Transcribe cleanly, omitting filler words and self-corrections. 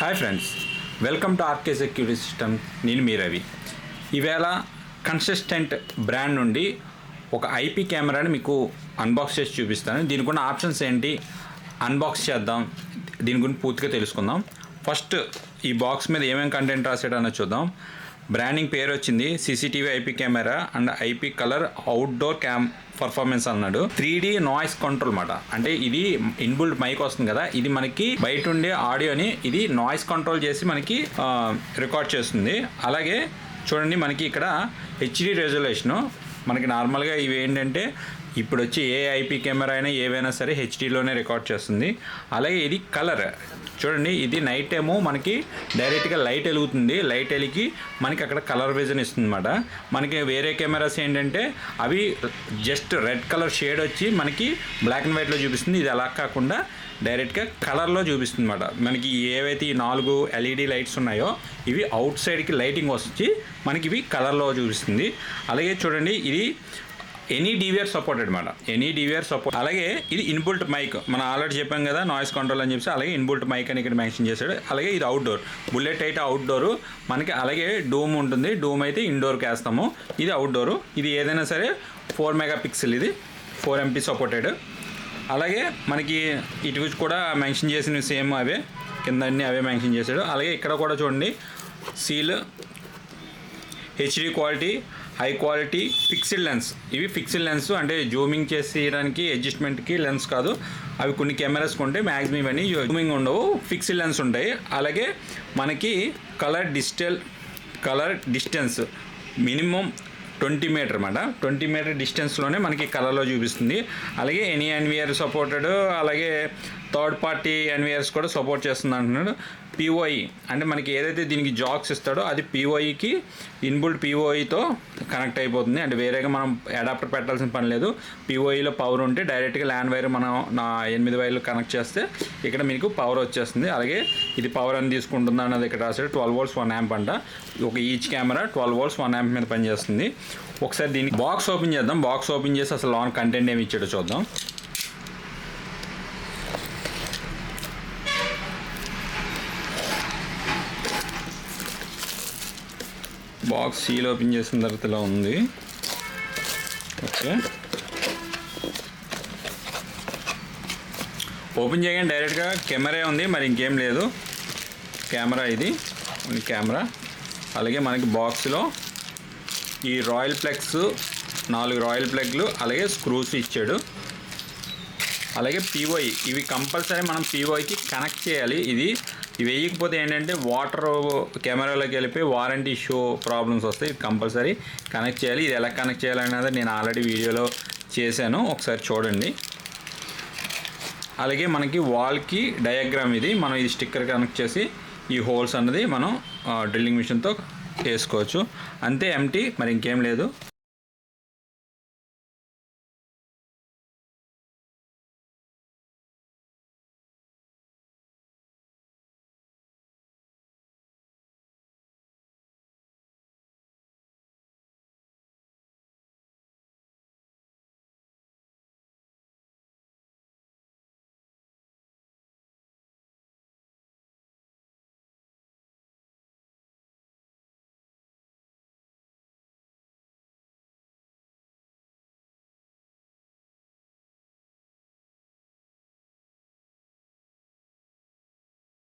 Hi friends, welcome to RK security system. నేను మీ రవి. ఈవేళ కన్సిస్టెంట్ బ్రాండ్ నుండి ఒక ఐపీ కెమెరాని మీకు అన్బాక్స్ చేసి చూపిస్తాను. దీనికి ఉన్న ఆప్షన్స్ ఏంటి, అన్బాక్స్ చేద్దాం, దీని గురించి పూర్తిగా తెలుసుకుందాం. ఫస్ట్ ఈ బాక్స్ మీద ఏమేమి కంటెంట్ రాసాడో అన్నది చూద్దాం. బ్రాండింగ్ పేరు వచ్చింది CCTV IP camera and IP colour outdoor performance అన్నాడు. 3D నాయిస్ కంట్రోల్ అన్నమాట. అంటే ఇది ఇన్బుల్ట్ మైక్ వస్తుంది కదా, ఇది మనకి బయట ఉండే ఆడియోని ఇది నాయిస్ కంట్రోల్ చేసి మనకి రికార్డ్ చేస్తుంది. అలాగే చూడండి, మనకి ఇక్కడ హెచ్డి రెజల్యూషను. మనకి నార్మల్గా ఇవి ఏంటంటే ఇప్పుడు వచ్చి ఏ ఐపీ కెమెరా అయినా ఏవైనా సరే హెచ్డీలోనే రికార్డ్ చేస్తుంది. అలాగే ఇది కలర్ చూడండి, ఇది నైట్ ఏమో మనకి డైరెక్ట్గా లైట్ వెలుగుతుంది, లైట్ వెలిగి మనకి అక్కడ కలర్ విజన్ ఇస్తుంది అనమాట. మనకి వేరే కెమెరాస్ ఏంటంటే అవి జస్ట్ రెడ్ కలర్ షేడ్ వచ్చి మనకి బ్లాక్ అండ్ వైట్లో చూపిస్తుంది. ఇది అలా కాకుండా డైరెక్ట్గా కలర్లో చూపిస్తుంది అనమాట. మనకి ఏవైతే ఈ 4 ఎల్ఈడి లైట్స్ ఉన్నాయో ఇవి అవుట్ సైడ్కి లైటింగ్ వచ్చి మనకి ఇవి కలర్లో చూపిస్తుంది. అలాగే చూడండి, ఇది ఎనీ డివిఆర్ సపోర్టెడ్ అనమాట, ఎనీ డివిఆర్ సపోర్ట్. అలాగే ఇది ఇన్బుల్ట్ మైక్, మనం ఆల్రెడీ చెప్పాం కదా నాయిస్ కంట్రోల్ అని చెప్పి. అలాగే ఇన్బుల్ట్ మైక్ అని ఇక్కడ మెన్షన్ చేశాడు. అలాగే ఇది అవుట్డోర్, బుల్లెట్ అయితే అవుట్డోరు మనకి. అలాగే డూమ్ ఉంటుంది, డూమ్ అయితే ఇండోర్కి వేస్తాము. ఇది అవుట్డోరు. ఇది ఏదైనా సరే 4 మెగాపిక్సెల్, ఇది 4 MP సపోర్టెడ్. అలాగే మనకి ఇటు కూడా మెన్షన్ చేసిన సేమ్ అవే, కింద అన్నీ అవే మెన్షన్ చేశాడు. అలాగే ఇక్కడ కూడా చూడండి, seal, HD quality, high quality, fixed lens. ఇవి ఫిక్స్డ్ లెన్స్ అంటే జూమింగ్ చేసేయడానికి అడ్జస్ట్మెంట్కి లెన్స్ కాదు. అవి కొన్ని కెమెరాస్కి ఉంటాయి, మ్యాక్సిమం ఇవన్నీ జూమింగ్ ఉండవు, ఫిక్స్డ్ లెన్స్ ఉంటాయి. అలాగే మనకి కలర్ డిస్టెన్స్ మినిమం 20 మీటర్ అన్నమాట. 20 మీటర్ డిస్టెన్స్లోనే మనకి కలర్లో చూపిస్తుంది. అలాగే ఎనీ ఎన్విఆర్ సపోర్టెడ్, అలాగే థర్డ్ పార్టీ ఎన్విఆర్స్ కూడా సపోర్ట్ చేస్తుంది అంటున్నాడు. పిఓఈ అంటే మనకి ఏదైతే దీనికి జాక్స్ ఇస్తాడో అది పిఓఈకి ఇన్బుల్ట్ పిఓఈతో కనెక్ట్ అయిపోతుంది. అంటే వేరేగా మనం అడాప్టర్ పెట్టాల్సిన పని లేదు. పిఓఈలో పవర్ ఉంటే డైరెక్ట్గా ల్యాండ్ వైర్ మనం 8 వైర్లు కనెక్ట్ చేస్తే ఇక్కడ మీకు పవర్ వచ్చేస్తుంది. అలాగే ఇది పవర్ అని తీసుకుంటుంది అన్నది ఇక్కడ రాసాడు. 12 volts 1 amp అంట. ఒక ఈచ్ కెమెరా 12 volts 1 amp మీద పనిచేస్తుంది. ఒకసారి దీనికి బాక్స్ ఓపెన్ చేద్దాం. బాక్స్ ఓపెన్ చేసి అసలు లాన్ కంటెంట్ ఏమి ఇచ్చాడో చూద్దాం. బాక్స్ సీల్ ఓపెన్ చేసిన తర్వాత ఇలా ఉంది. ఓకే, ఓపెన్ చేయగానే డైరెక్ట్గా కెమెరా ఉంది, మరి ఇంకేం లేదు. కెమెరా ఇది కెమెరా. అలాగే మనకి బాక్స్లో ఈ రాయల్ ప్లగ్స్ 4 రాయల్ ప్లగ్లు, అలాగే స్క్రూస్ ఇచ్చాడు. అలాగే పిఓఈ, ఇవి కంపల్సరీ మనం పిఓఈకి కనెక్ట్ చేయాలి. ఇవి వేయకపోతే ఏంటంటే వాటర్ కెమెరాలోకి వెళ్ళిపోయి వారంటీ ఇష్యూ ప్రాబ్లమ్స్ వస్తాయి. ఇది కంపల్సరీ కనెక్ట్ చేయాలి. ఇది ఎలా కనెక్ట్ చేయాలనేది నేను ఆల్రెడీ వీడియోలో చేశాను, ఒకసారి చూడండి. అలాగే మనకి వాల్కి డయాగ్రామ్ ఇది, మనం ఇది స్టిక్కర్ కనెక్ట్ చేసి ఈ హోల్స్ అన్నది మనం డ్రిల్లింగ్ మిషన్తో వేసుకోవచ్చు. అంతే, ఎంటీ, మరి ఇంకేం లేదు.